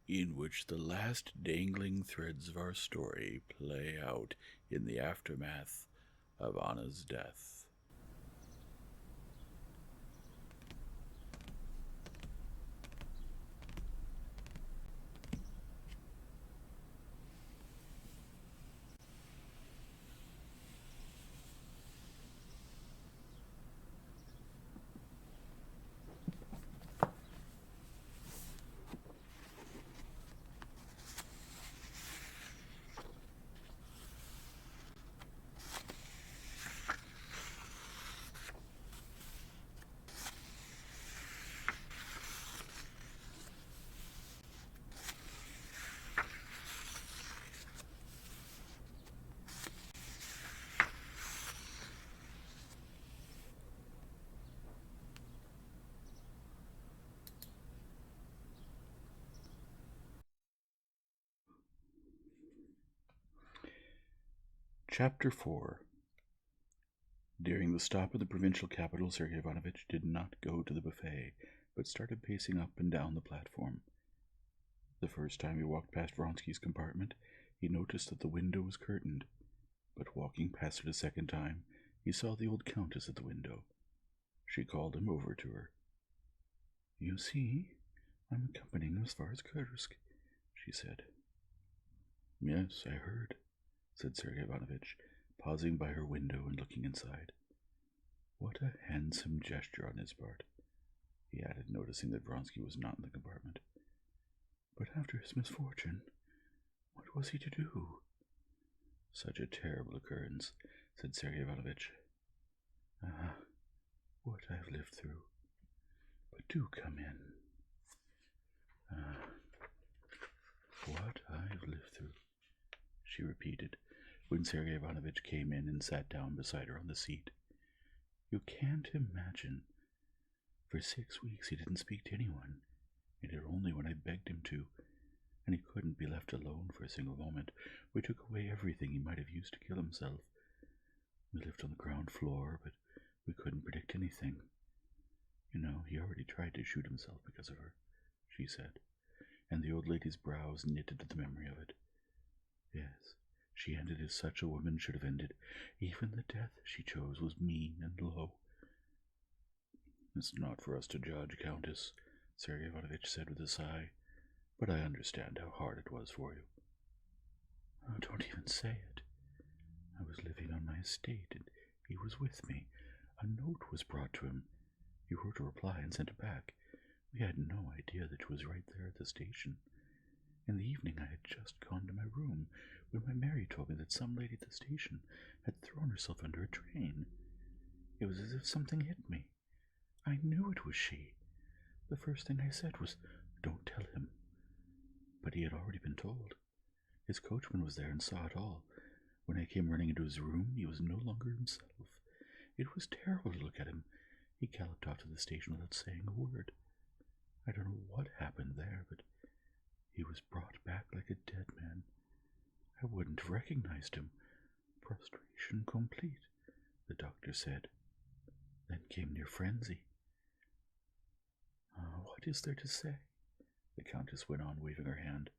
in which the last dangling threads of our story play out in the aftermath of Anna's death. Chapter 4. During the stop at the provincial capital, Sergei Ivanovitch did not go to the buffet, but started pacing up and down the platform. The first time he walked past Vronsky's compartment, he noticed that the window was curtained, but walking past it a second time, he saw the old countess at the window. She called him over to her. "You see, I'm accompanying him as far as Kursk," she said. "Yes, I heard," said Sergei Ivanovitch, pausing by her window and looking inside. "What a handsome gesture on his part," he added, noticing that Vronsky was not in the compartment. "But after his misfortune, what was he to do?" "Such a terrible occurrence," said Sergei Ivanovitch. "Ah, what I've lived through. But do come in. Ah, what I've lived through," she repeated, when Sergei Ivanovitch came in and sat down beside her on the seat. "You can't imagine. For 6 weeks he didn't speak to anyone, and it only when I begged him to, and he couldn't be left alone for a single moment. We took away everything he might have used to kill himself. We lived on the ground floor, but we couldn't predict anything. You know, he already tried to shoot himself because of her," she said, and the old lady's brows knitted at the memory of it. Yes, she ended as such a woman should have ended. Even the death she chose was mean and low. "It's not for us to judge, Countess," Sergei Ivanovitch said with a sigh, "but I understand how hard it was for you." "Oh, don't even say it. I was living on my estate, and he was with me. A note was brought to him. He wrote a reply and sent it back. We had no idea that it was right there at the station. In the evening I had just gone to my room when my Mary told me that some lady at the station had thrown herself under a train. It was as if something hit me. I knew it was she. The first thing I said was, 'Don't tell him.' But he had already been told. His coachman was there and saw it all. When I came running into his room, he was no longer himself. It was terrible to look at him. He galloped off to the station without saying a word. I don't know what happened there, but he was brought back like a dead man. I wouldn't have recognized him. Prostration complete, the doctor said. Then came near frenzy. What is there to say?" the Countess went on, waving her hand.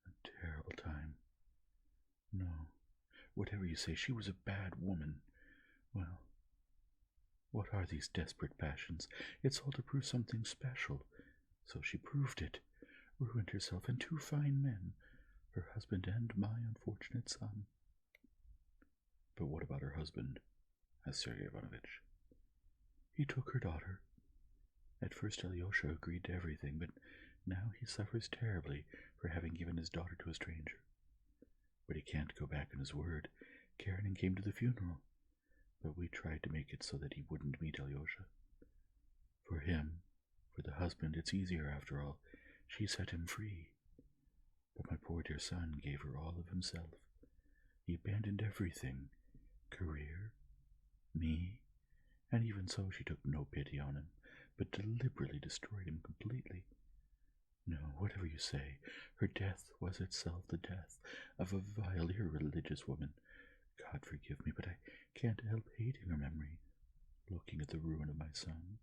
"A terrible time. No, whatever you say, she was a bad woman. Well, what are these desperate passions? It's all to prove something special. So she proved it, ruined herself and 2 fine men, her husband and my unfortunate son." "But what about her husband?" asked Sergei Ivanovitch. "He took her daughter. At first Alyosha agreed to everything, but now he suffers terribly for having given his daughter to a stranger. But he can't go back on his word. Karenina came to the funeral, but we tried to make it so that he wouldn't meet Alyosha. For him, for the husband, it's easier after all. She set him free. But my poor dear son gave her all of himself. He abandoned everything, career, me, and even so she took no pity on him, but deliberately destroyed him completely. No, whatever you say, her death was itself the death of a vile, irreligious woman. God forgive me, but I can't help hating her memory, looking at the ruin of my son."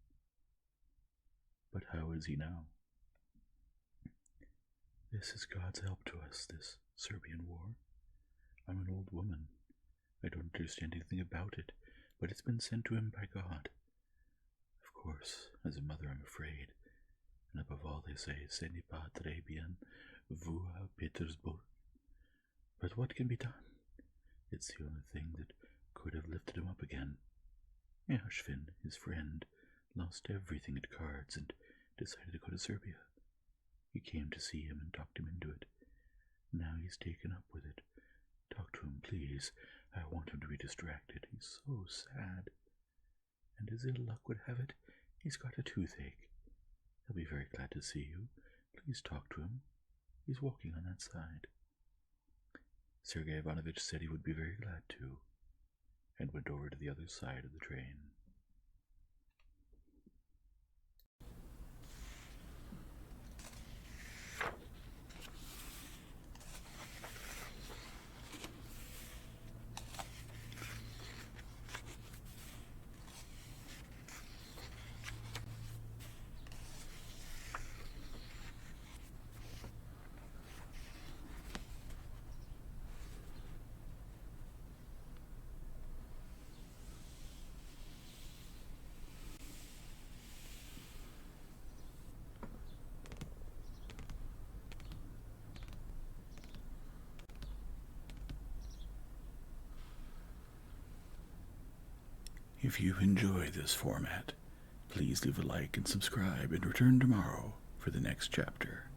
"But how is he now?" This is God's help to us, this Serbian war. I'm an old woman. I don't understand anything about it, but it's been sent to him by God. Of course, as a mother I'm afraid, and above all they say, ce n'est pas très bien, vous à Petersburg. But what can be done? It's the only thing that could have lifted him up again. Ashvin, his friend, lost everything at cards and decided to go to Serbia. He came to see him and talked him into it. Now he's taken up with it. Talk to him, please. I want him to be distracted. He's so sad. And as ill luck would have it, he's got a toothache. He'll be very glad to see you. Please talk to him. He's walking on that side. Sergei Ivanovich said he would be very glad to, and went over to the other side of the train. If you enjoy this format, please leave a like and subscribe and return tomorrow for the next chapter.